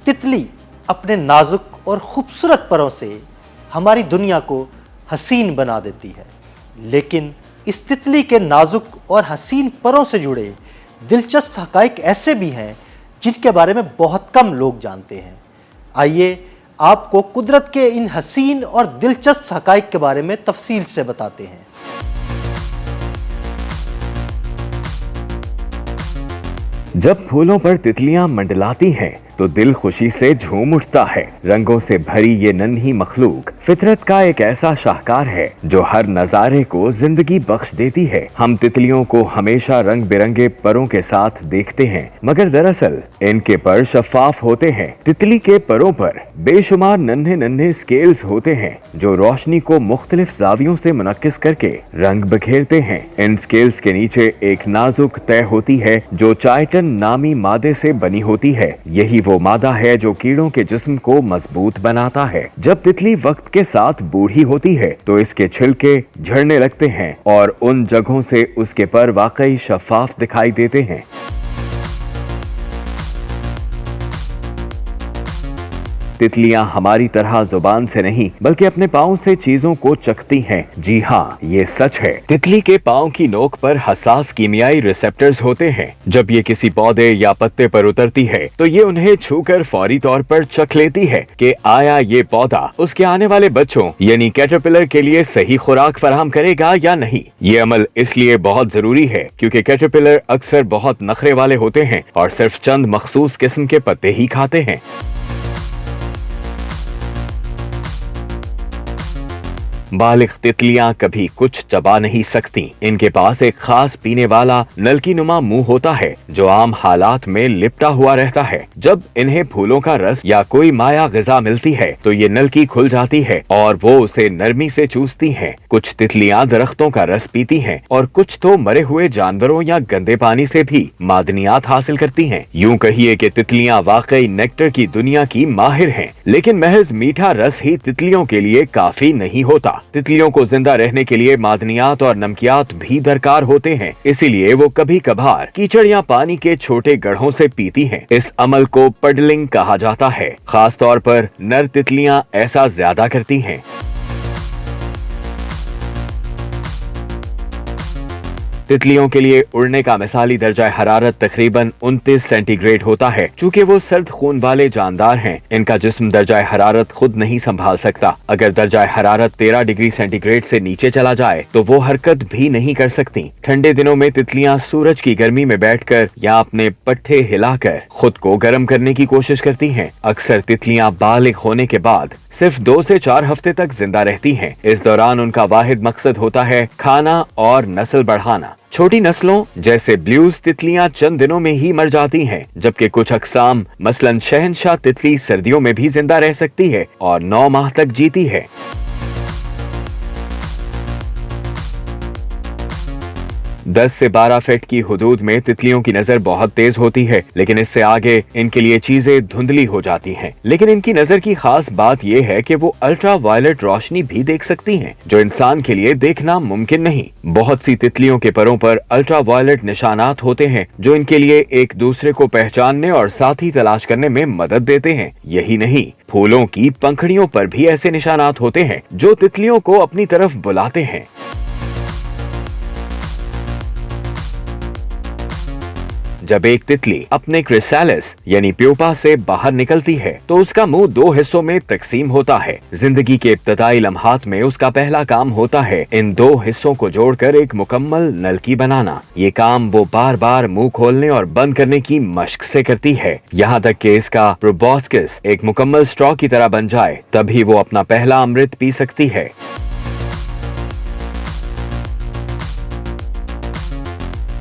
तितली अपने नाजुक और खूबसूरत परों से हमारी दुनिया को हसीन बना देती है, लेकिन इस तितली के नाजुक और हसीन परों से जुड़े दिलचस्प हक़ाइक़ ऐसे भी हैं जिनके बारे में बहुत कम लोग जानते हैं। आइए आपको कुदरत के इन हसीन और दिलचस्प हक़ाइक़ के बारे में तफसील से बताते हैं। जब फूलों पर तितलियां मंडलाती हैं तो दिल खुशी से झूम उठता है। रंगों से भरी ये नन्ही मखलूक फितरत का एक ऐसा शाहकार है जो हर नजारे को जिंदगी बख्श देती है। हम तितलियों को हमेशा रंग बिरंगे परों के साथ देखते हैं, मगर दरअसल इनके पर शफाफ होते हैं। तितली के परों पर बेशुमार नन्हे नन्हे स्केल्स होते हैं जो रोशनी को मुख्तलिफ जावियों से मुनक्किस करके रंग बिखेरते हैं। इन स्केल्स के नीचे एक नाजुक तय होती है जो चाइटन नामी मादे से बनी होती है। यही वो मादा है जो कीड़ों के जिस्म को मजबूत बनाता है। जब तितली वक्त के साथ बूढ़ी होती है तो इसके छिलके झड़ने लगते हैं और उन जगहों से उसके पर वाकई शफाफ दिखाई देते हैं। तितलियां हमारी तरह जुबान से नहीं बल्कि अपने पाँव से चीजों को चखती हैं। जी हाँ, ये सच है। तितली के पाँव की नोक पर हसास कीमियाई रिसेप्टर्स होते हैं। जब ये किसी पौधे या पत्ते पर उतरती है तो ये उन्हें छूकर फौरी तौर पर चख लेती है कि आया ये पौधा उसके आने वाले बच्चों यानी कैटरपिलर के लिए सही खुराक फराहम करेगा या नहीं। ये अमल इसलिए बहुत जरूरी है क्योंकि कैटरपिलर अक्सर बहुत नखरे वाले होते हैं और सिर्फ चंद मखसूस किस्म के पत्ते ही खाते हैं। बालिग तितलियां कभी कुछ चबा नहीं सकती। इनके पास एक खास पीने वाला नलकी नुमा मुंह होता है जो आम हालात में लिपटा हुआ रहता है। जब इन्हें फूलों का रस या कोई माया ग़िज़ा मिलती है तो ये नलकी खुल जाती है और वो उसे नरमी से चूसती हैं। कुछ तितलियां दरख्तों का रस पीती हैं और कुछ तो मरे हुए जानवरों या गंदे पानी से भी मादनियात हासिल करती हैं। यूं कहिए कि तितलियां वाकई नेक्टर की दुनिया की माहिर हैं, लेकिन महज मीठा रस ही तितलियों के लिए काफी नहीं होता। तितलियों को जिंदा रहने के लिए मादनियात और नमकियात भी दरकार होते हैं, इसीलिए वो कभी कभार कीचड़ या पानी के छोटे गड्ढों से पीती हैं। इस अमल को पडलिंग कहा जाता है। खास तौर पर नर तितलियां ऐसा ज्यादा करती हैं। तितलियों के लिए उड़ने का मिसाली दर्जा हरारत तकरीबन 29 सेंटीग्रेड होता है। चूँकि वो सर्द खून वाले जानदार हैं, इनका जिस्म दर्जा हरारत खुद नहीं संभाल सकता। अगर दर्जा हरारत 13 डिग्री सेंटीग्रेड से नीचे चला जाए तो वो हरकत भी नहीं कर सकती। ठंडे दिनों में तितलियां सूरज की गर्मी में बैठकर या अपने पट्टे हिलाकर खुद को गर्म करने की कोशिश करती हैं। अक्सर तितलियां बालिग होने के बाद सिर्फ 2 से 4 हफ्ते तक जिंदा रहती हैं। इस दौरान उनका वाहिद मकसद होता है खाना और नस्ल बढ़ाना। छोटी नस्लों जैसे ब्लूज तितलियां चंद दिनों में ही मर जाती हैं, जबकि कुछ अक़साम मसलन शहनशाह तितली सर्दियों में भी जिंदा रह सकती है और 9 माह तक जीती है। दस से 12 फीट की हुदूद में तितलियों की नजर बहुत तेज होती है, लेकिन इससे आगे इनके लिए चीजें धुंधली हो जाती हैं। लेकिन इनकी नजर की खास बात यह है कि वो अल्ट्रा वायलेट रोशनी भी देख सकती हैं, जो इंसान के लिए देखना मुमकिन नहीं। बहुत सी तितलियों के परों पर अल्ट्रा वायलेट निशानात होते हैं जो इनके लिए एक दूसरे को पहचानने और साथी तलाश करने में मदद देते हैं। यही नहीं, फूलों की पंखड़ियों पर भी ऐसे निशानात होते हैं जो तितलियों को अपनी तरफ बुलाते हैं। जब एक तितली अपने क्रिसालिस यानी प्यूपा से बाहर निकलती है तो उसका मुंह 2 हिस्सों में तकसीम होता है। जिंदगी के इब्तदाई लम्हात में उसका पहला काम होता है इन 2 हिस्सों को जोड़कर एक मुकम्मल नलकी बनाना। ये काम वो बार बार मुंह खोलने और बंद करने की मश्क से करती है, यहाँ तक कि इसका प्रोबॉस्किस एक मुकम्मल स्ट्रॉ की तरह बन जाए, तभी वो अपना पहला अमृत पी सकती है।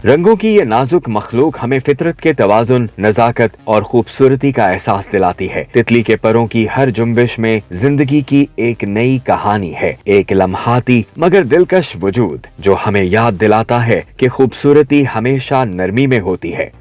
रंगों की ये नाजुक मखलूक हमें फितरत के तवाजुन, नजाकत और खूबसूरती का एहसास दिलाती है। तितली के परों की हर जुम्बिश में जिंदगी की एक नई कहानी है, एक लम्हाती मगर दिलकश वजूद जो हमें याद दिलाता है कि खूबसूरती हमेशा नरमी में होती है।